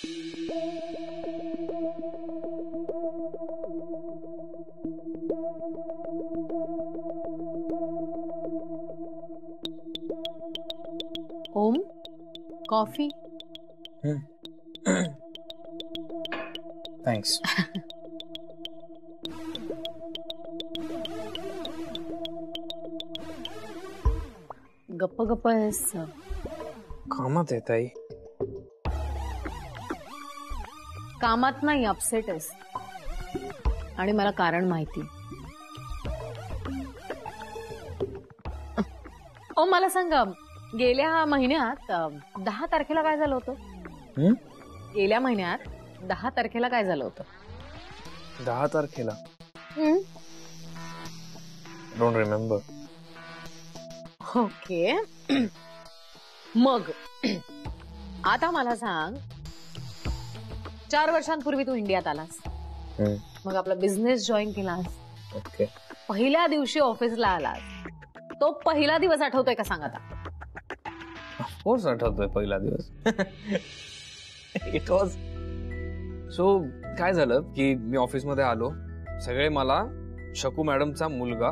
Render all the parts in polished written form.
ओम, coffee. Thanks. गप्प गप्प आहेस. कामात आहे ताई. कामात नाही, अपसेट आहेस. आणि मला कारण माहिती. ओ मला सांग, गेल्या महिन्यात 10 तारखेला काय झालं होतं? गेल्या महिन्यात 10 तारखेला काय झालं होतं? 10 तारखेला डोंट रिमेंबर. ओके. मग आता मला सांग, 4 वर्षांपूर्वी तू इंडियात आलास. मग आपला बिझनेस जॉईन केलास. ओके. पहिल्या दिवशी ऑफिसला आलास. तो पहिला दिवस आठवतोय का सांग आता? ऑफकोर्स आठवतोय पहिला दिवस. It was so. काय झालं की मी ऑफिसमध्ये आलो, सगळे मला शकू मॅडमचा मुलगा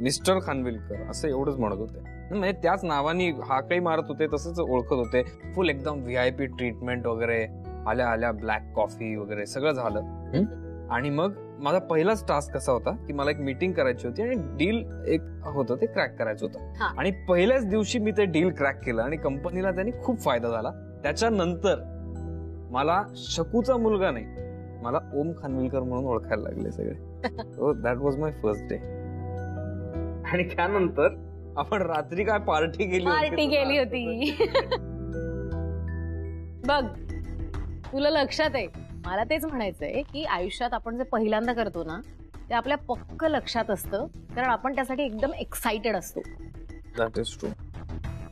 मिस्टर खानविलकर असं एवढंच म्हणत होते. म्हणजे त्याच नावानी हाकही मारत होते, तसंच ओळखत होते. फुल एकदम VIP ट्रीटमेंट वगैरे, आल्या आल्या ब्लॅक कॉफी वगैरे सगळं झालं. आणि मग माझा पहिलाच टास्क कसा होता की मला एक मीटिंग करायची होती आणि डील एक होतं ते क्रॅक करायचं होतं. आणि पहिल्याच दिवशी मी ते डील क्रॅक केलं आणि कंपनीला त्यांनी खूप फायदा झाला. त्याच्यानंतर मला शकूचा मुलगा नाही, मला ओम खानविलकर म्हणून ओळखायला लागले सगळे. So that was my first day. आणि त्यानंतर आपण रात्री काय पार्टी केली होती. बघ, तुला लक्षात आहे, मला तेच म्हणायचंय की आयुष्यात आपण जे पहिल्यांदा करतो ना, ते आपल्या पक्क लक्षात असतं, कारण आपण त्यासाठी एकदम एक्साइटेड असतो. That is true.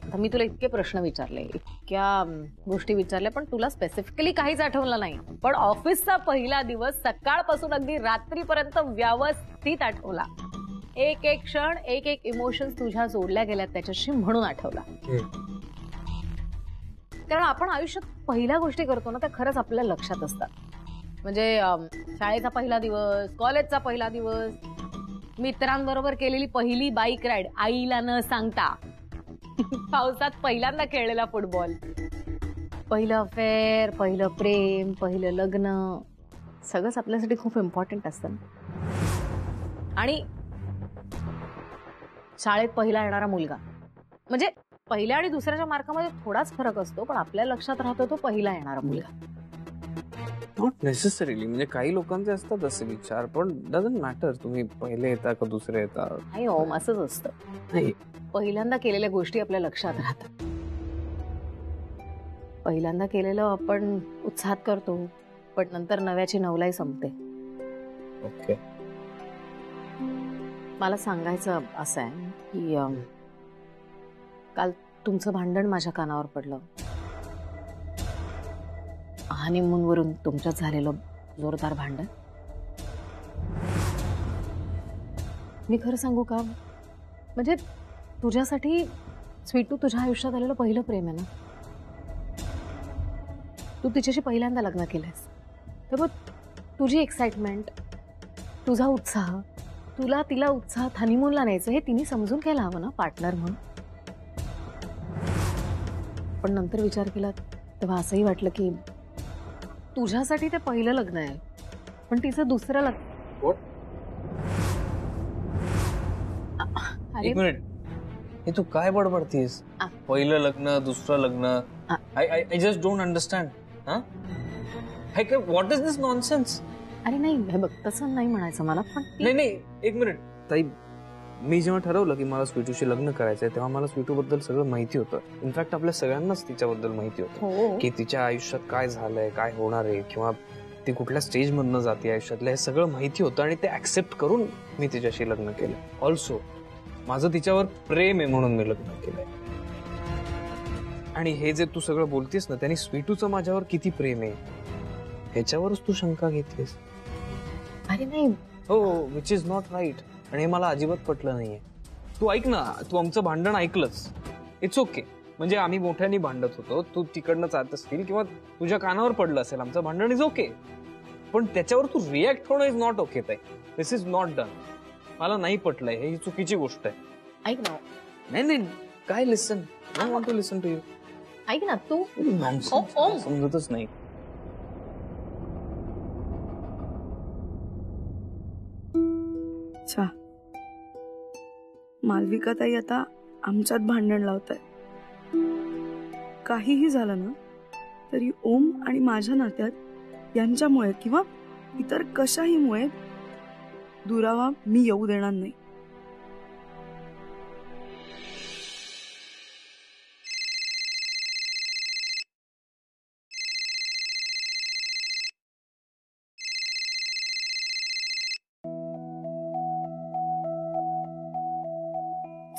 आता मी तुला इतके प्रश्न विचारले, इतक्या गोष्टी विचारल्या, पण तुला स्पेसिफिकली काहीच आठवलं नाही. पण ऑफिसचा पहिला दिवस सकाळपासून अगदी रात्रीपर्यंत व्यवस्थित आठवला. एक एक क्षण, एक एक इमोशन्स तुझ्या जोडल्या गेल्यात त्याच्याशी म्हणून आठवला. कारण आपण आयुष्यात पहिल्या गोष्टी करतो ना, त्या खरंच आपल्या लक्षात असतात. म्हणजे शाळेचा पहिला दिवस, कॉलेजचा पहिला दिवस, मित्रांबरोबर केलेली पहिली बाईक राईड आईला न सांगता, पावसात पहिल्यांदा खेळलेला फुटबॉल, पहिलं अफेअर, पहिलं प्रेम, पहिलं लग्न, सगळंच आपल्यासाठी खूप इम्पॉर्टंट असतं. आणि शाळेत पहिला येणारा मुलगा, म्हणजे पहिल्या आणि दुसऱ्याच्या मार्कामध्ये थोडाच फरक असतो, पण आपल्या लक्षात राहतो तो पहिला येणारा मुलगा. नॉट नेसेसरीली, म्हणजे काही लोकांचे असतात असे विचार, पण डझंट मॅटर तुम्ही पहिले येता का दुसरे येता. नाही ओम, असंच असतं. नाही, पहिल्यांदा केलेल्या गोष्टी आपल्या लक्षात राहतात. पहिल्यांदा केलेलं आपण उत्साहात करतो, पण नंतर नव्याची नवलाई संपते. ओके. मला सांगायचं असं आहे की काल तुमचं भांडण माझ्या कानावर पडलं. हनीमूनवरून तुमच्यात झालेलं जोरदार भांडण. मी खरं सांगू का, म्हणजे तुझ्यासाठी स्वीटू तुझ्या आयुष्यात आलेलं पहिलं प्रेम आहे ना. तू तिच्याशी पहिल्यांदा लग्न केलंयस, तर मग तुझी एक्साइटमेंट, तुझा उत्साह, तुला तिला उत्साहात हनीमूनला न्यायचं हे तिने समजून घ्यायला हवं ना, पार्टनर म्हणून. पण नंतर विचार केला तेव्हा असंही वाटलं की तुझ्यासाठी ते पहिलं लग्न आहे, पण तिचं दुसरं लग्न. एक मिनिट, हे तू काय बडबडतीस? पहिलं लग्न, दुसरं लग्न, I just don't understand. What is this nonsense? अरे नाही, हे बघ, तसं नाही म्हणायचं मला. पण नाही, एक मिनिट ताई, मी जेव्हा ठरवलं की मला स्वीटूशी लग्न करायचंय, तेव्हा मला स्वीटू बद्दल सगळं माहिती होतं. इनफॅक्ट आपल्या सगळ्यांनाच तिच्याबद्दल माहिती होतं की तिच्या आयुष्यात काय झालंय, काय होणार आहे, किंवा ती कुठल्या स्टेज मधनं जाते आयुष्यातलं, हे सगळं माहिती होतं. आणि ते ऍक्सेप्ट करून मी तिच्याशी लग्न केलं. ऑल्सो माझं तिच्यावर प्रेम आहे म्हणून मी लग्न केलंय. आणि हे जे तू सगळं बोलतेस ना, त्यांनी स्वीटूचं माझ्यावर किती प्रेम आहे ह्याच्यावरच तू शंका घेतलीस. अरे नाही, हो, विच इज नॉट राईट. आणि हे मला अजिबात पटलं नाहीये. तू ऐक ना, तू आमचं भांडण ऐकलंच, इट्स ओके. म्हणजे आम्ही मोठ्याने भांडत होतो, तू तिकडनं जात असतील किंवा तुझ्या कानावर पडलं असेल आमचं भांडण, इज ओके. पण त्याच्यावर तू रिॲक्ट होणं is not okay. This is not done. मला नाही पटलंय, ही चुकीची गोष्ट आहे. ऐक ना. नाही नाही, काय listen, I want to listen to you. ऐक ना तू. समजतच नाही. अच्छा, मालविका ताई आता आमच्यात भांडण लावताय. काहीही झालं ना तरी ओम आणि माझ्या नात्यात यांच्यामुळे किंवा इतर कशाहीमुळे दुरावा मी येऊ देणार नाही.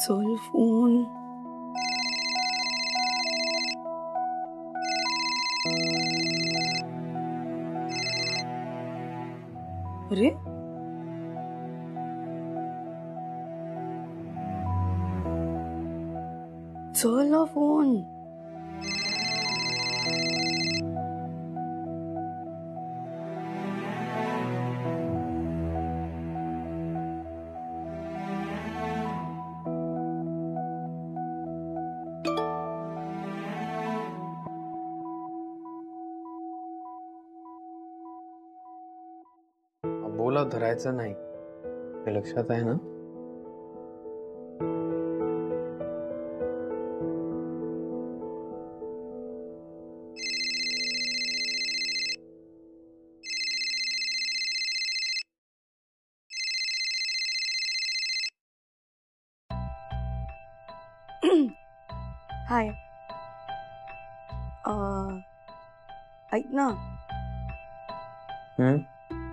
चल फोन. अरे चल फोन. बोला धरायचं नाही, हे लक्षात आहे ना? हाय. ऐक ना,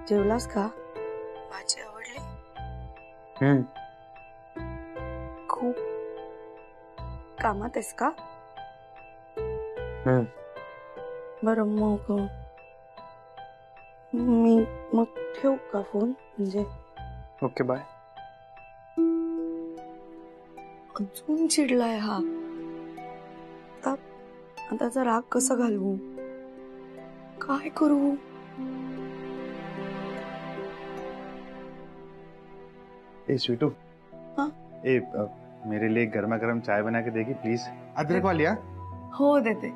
जेवलास का? भाजी आवडली? खूप कामात आहेस का? बरं मग मी मग ठेवू का फोन? म्हणजे ओके बाय. अजून चिडलाय हा. आता राग कसा घालवू, काय करू? ए स्वीटू, हाँ? मेरे लिए गर्मा गर्म चाय बना के देगी प्लीज. अदरक वाली? हो देते.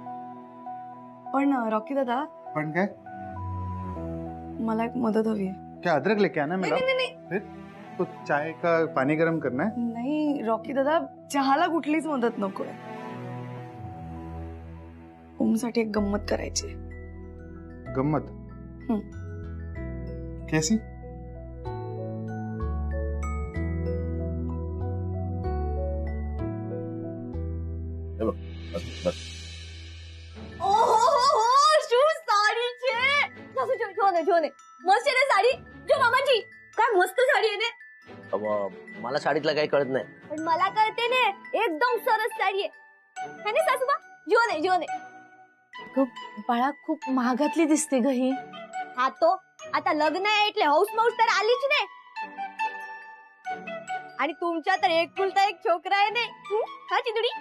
पण रॉकी दादा, पण काय? मला एक मदत हवी आहे. क्या अदरक लेके आना मेरा? नहीं. फिर तो चाय का पानी गर्म करना है? नाही रॉकी दादा, चहाला कुठलीच मदत नको. ओमसाठी एक गंमत करायची. गम्मत? कैसी? बस. જોને મસ્ત છે ને સાડી. જો મામાજી काय मस्त साडी आहे ने. मला साडीतलं काही कळत नाही. पण मला कळते ने, एकदम सरस साडी आहे ना सासूबा. जो ने बाळा खूप महागातली दिसते ग ही. हा तो आता लग्न आहे એટલે हाऊस माऊस तर आलीच नाही. आणि तुमच्या तर एकुलता एक छोकरा आहे ने. हा चिंदुडी.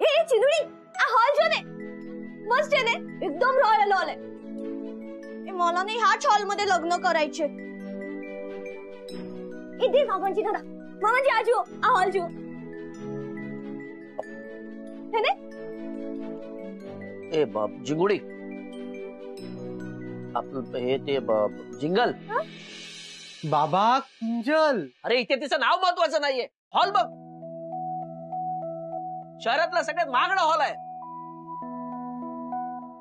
ए चिंदुडी, आ हॉल जो ने मस्त आहे ने, एकदम रॉयल हॉल आहे. मला नाही ह्याच हॉल मध्ये लग्न करायचे. इथे मामाजी दादा, मामाजी आजू आ हॉल जो है ने. ए बाप जिंगुडी, आपलं हे ते जिंगल. बाबा किंजल. अरे इथे तिचं नाव महत्वाचं नाहीये, हॉल बघ. शहरातला सगळ्यात महागडा हॉल आहे.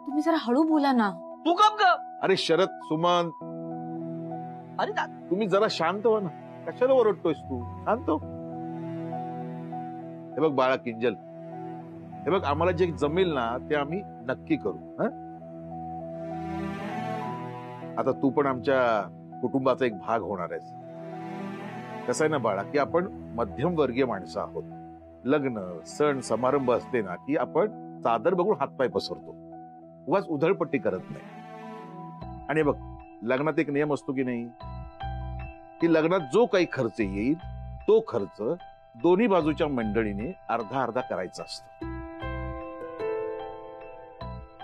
तुम्ही जरा हळू बोला ना. तू कब ग? अरे शरद, सुमन, अरे तुम्ही जरा शांत व्हा ना. कशाला ओरडतोयस तू? शांत हो. हे बघ बाळा किंजल, हे बघ आम्हाला जे जमेल ना ते आम्ही नक्की करू. आता तू पण आमच्या कुटुंबाचा एक भाग होणार आहेस. कसं आहे ना बाळा, की आपण मध्यमवर्गीय माणसं आहोत. लग्न सण समारंभ असते ना की आपण चादर बघून हातपाय पसरतो, उगाच उधळपट्टी करत नाही. आणि बघ लग्नात एक नियम असतो की नाही, की लग्नात जो काही खर्च येईल तो खर्च दोन्ही बाजूच्या मंडळीने अर्धा अर्धा करायचं असतं.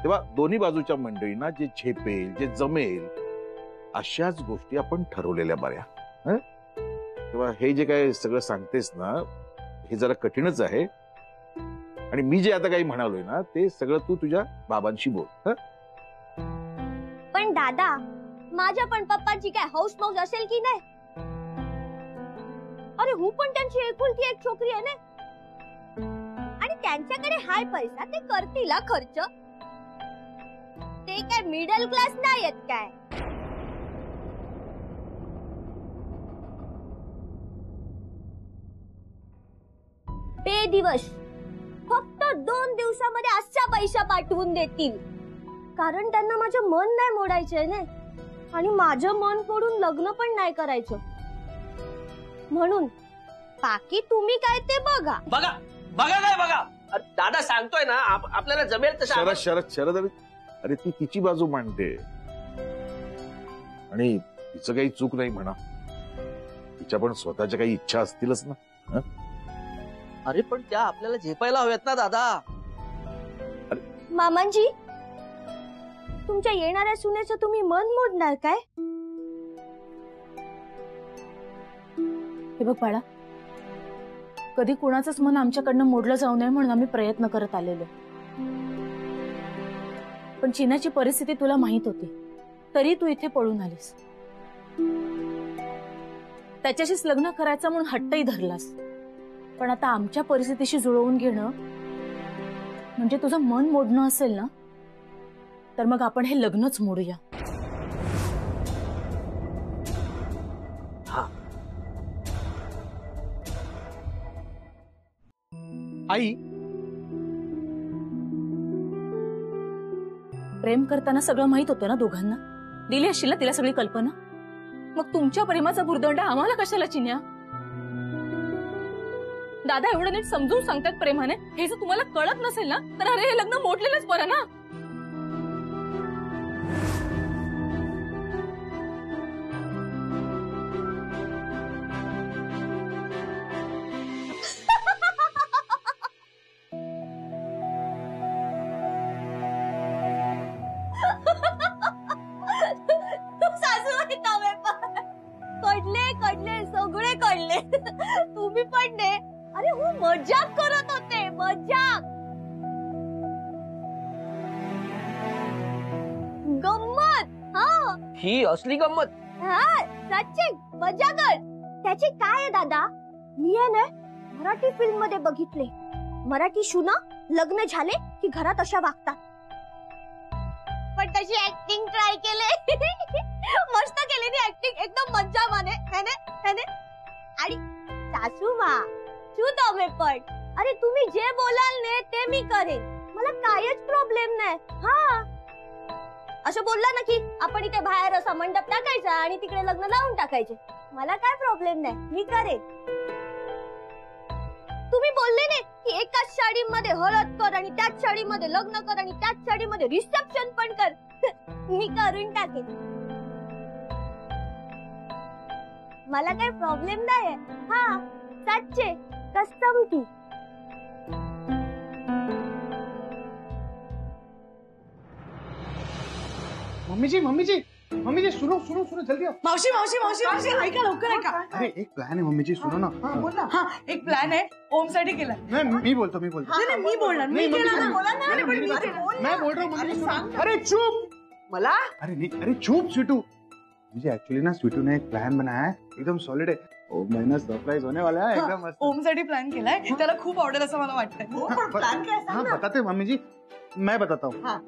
तेव्हा दोन्ही बाजूच्या मंडळींना जे झेपेल जे जमेल अशाच गोष्टी आपण ठरवलेल्या बऱ्या. तेव्हा हे जे काय सगळं सांगतेस ना हे जरा कठीणच आहे. आणि मी जे आता काही म्हणालोय ना ते सगळं तू तुझ्या बाबांशी बोल. पण दादा माझ्या पण पप्पांची काय हौस मौज असेल की नाही? अरे हूँ पण त्यांची एकुलती एक छोकरी आहे ना आणि त्यांच्याकडे हाय पैसा ते करतील खर्च. ते काय मिडल क्लास नाही आहेत काय? ते दिवस फक्त 2 दिवसामध्ये असा पैसा पाठवून देतील कारण त्यांना माझं मन नाही मोडायचंय ना आणि माझं मन फोडून लग्न पण नाही करायचं. म्हणून बाकी तुम्ही काय ते बघा. बघा बघा काय बघा. अरे दादा सांगतोय ना आपल्याला जमेल तसं. शरद अरे ती तिची बाजू मांडते आणि तिचं काही चूक नाही म्हणा. तिच्या पण स्वतःच्या काही इच्छा असतीलच ना. अरे पण त्या आपल्याला झेपायला हव्यात ना दादा. मामांजी तुमच्या येणाऱ्या सुनेचं तुम्ही मन मोडणार काय? हे बघ बाळा, कधी कुणाचंच मन आमच्याकडनं मोडलं जाऊ नये म्हणून आम्ही प्रयत्न करत आलेलो. पण चिन्याची परिस्थिती तुला माहित होती तरी तू इथे पळून आलीस. त्याच्याशीच लग्न करायचं म्हणून हट्टही धरलास. पण आता आमच्या परिस्थितीशी जुळवून घेणं म्हणजे तुझं मन मोडणं असेल ना तर मग आपण हे लग्नच मोडूया. आई प्रेम करताना सगळं माहित होतं ना दोघांना? दिली असशील ना तिला सगळी कल्पना? मग तुमच्या प्रेमाचा भुर्दंड आम्हाला कशाला चिन्या? दादा एवढं नीट समजून सांगतात प्रेमाने. हे जर तुम्हाला कळत नसेल ना तर अरे हे लग्न मोडलेलंच बरं ना. कडले सगळे कडले. तुम्ही पण ने. अरे हो मजाक करत होते मजाक. गंमत. हा ही असली गंमत. हा सच्ची मजा कर. त्याची काय आहे दादा? मी आहे ना मराठी फिल्म मध्ये बघितले. मराठी शुना लग्न झाले की घरात अशा वागतात. पण तशी ऍक्टिंग ट्राय केले. मस्त केली नी ऍक्टिंग. एकदम मज्जा माने है आणि सासूमा तू दमे पण. अरे तुम्ही जे बोलाल ने ते मी करेन. मला कायच प्रॉब्लेम नाही. हा असं बोलला ना की आपण इथे बाहेर असा मंडप टाकायचा आणि तिकडे लग्न लावून टाकायचे. मला काय प्रॉब्लेम नाही. मी करेन. तुम्ही बोलले ना की एकाच साडीमध्ये हळद कर आणि त्याच साडीमध्ये लग्न कर आणि त्याच साडीमध्ये रिसेप्शन पण कर. मी करून टाकेन. मला काही प्रॉब्लेम नाही. हा सच्चे कसम की. मम्मी जी सुनो जल्दी आओ. मावशी ऐका लवकर ऐका. अरे एक प्लॅन आहे मम्मी जी, सुनो ना. बोल ना. हा एक प्लॅन आहे ओम साठी केलाय. नहीं मी बोलतो. नाही मी बोलणार. मी केला ना. बोला ना. मैं बोल रहा हूँ मम्मी जी. अरे चुप. मला अरे नहीं, अरे चुप स्वीटू. मुझे एक्चुअली ना स्वीटू ने एक प्लान बनाया है एकदम सॉलिड है. ओम ना सरप्राइज होने वाला है एकदम मस्त. ओम साठी प्लॅन केलाय. त्याला खूप आवडेल असं मला वाटतंय. प्लॅन काय हाँ बताते मम्मी जी. मैं बताता हूँ.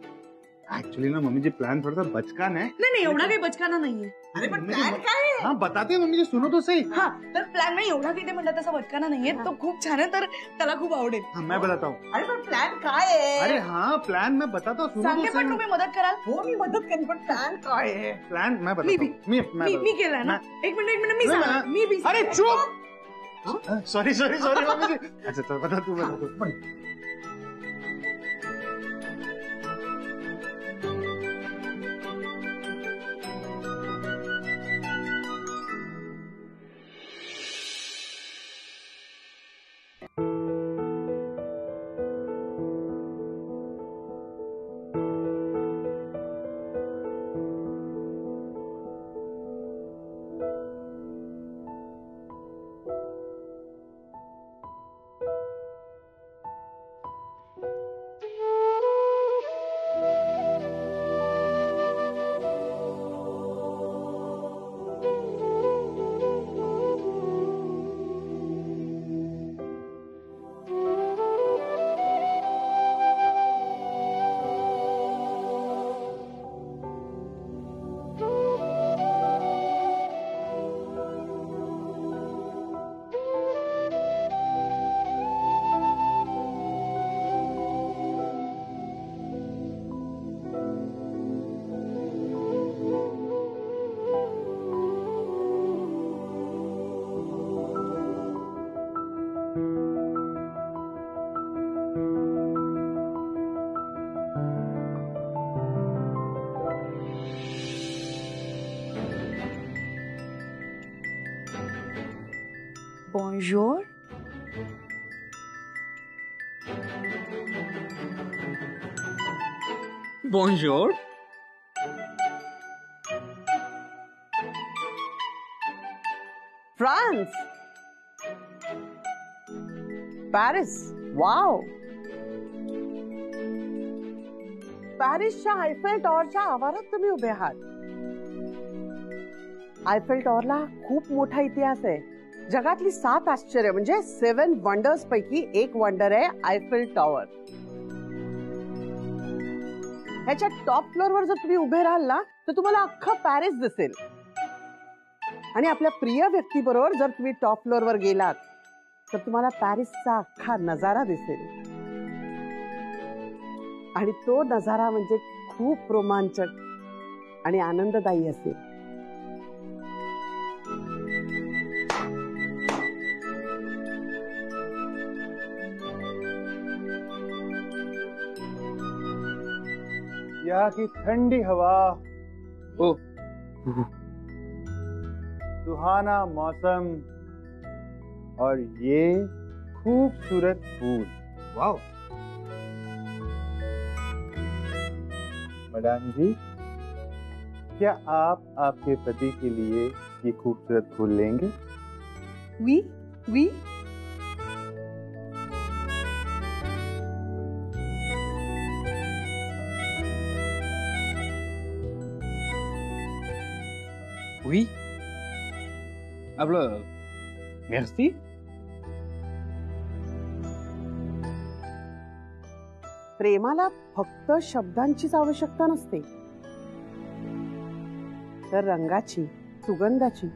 एक्चुअली ना मम्मी जी प्लान थोड़ा सा बचकान है. नाही एवढा काही बचकाना नाहीये. अरे पण प्लॅन काय आहे? हाँ बताते मम्मी जी, सुनो तो सही. हा तर प्लॅन नाही एवढा काही ते म्हणतात तसा बचकाना नाहीये. तो खूप छान आहे तर त्याला खूप आवडेल. हाँ मैं बताता हूँ. अरे पण प्लॅन काय आहे? अरे हाँ प्लान मैं बताता हूँ, सुनो सांगते तो पण सही. तुम्ही मदत कराल? हो मी मदत करेन पण प्लॅन काय आहे? प्लान मैं बताता हूँ. मी केलाय ना. एक मिनिट मी नहीं, सांगणार. मी भी अरे चुप. Sorry mummy ji. अच्छा चल बता तू. बॉन्जोर. बॉन्जोर. फ्रान्स. पॅरिस. वाव. पॅरिसच्या आयफेल टॉवरच्या आवारात तुम्ही उभे आहात. आयफेल टॉवरला खूप मोठा इतिहास आहे. जगातली 7 आश्चर्य म्हणजे 7 वंडर्स पैकी एक वंडर आहे आयफेल टॉवर. ह्याच्या टॉप फ्लोअरवर जर तुम्ही उभे राहाल ना तर तुम्हाला अख्खं पॅरिस दिसेल. आणि आपल्या प्रिय व्यक्तीबरोबर जर तुम्ही टॉप फ्लोअरवर गेलात तर तुम्हाला पॅरिसचा अख्खा नजारा दिसेल. आणि तो नजारा म्हणजे खूप रोमांचक आणि आनंददायी असेल. यहाँ की ठंडी हवा, ओ सुहाना मौसम और ये खूबसूरत फूल. वाव. मैडम जी, क्या आप आपके पति के लिए ये खूबसूरत फूल लेंगे? वी वी वी. आपलं मेर्सी. प्रेमाला फक्त शब्दांचीच आवश्यकता नसते तर रंगाची, सुगंधाची,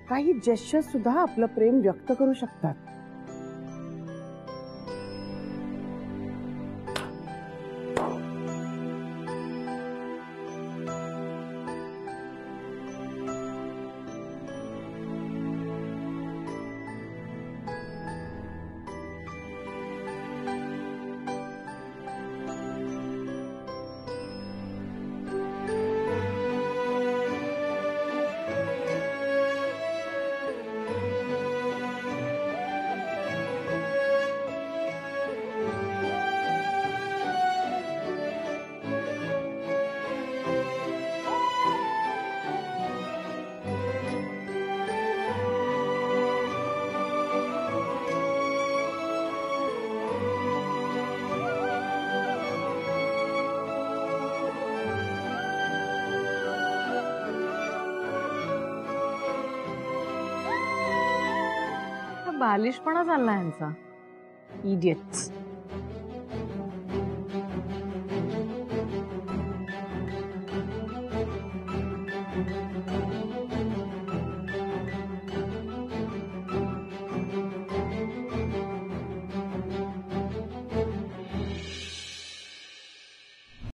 काही जेस्चर सुद्धा आपलं प्रेम व्यक्त करू शकतात. बालिशपणा चालला यांचा. इडियट्स.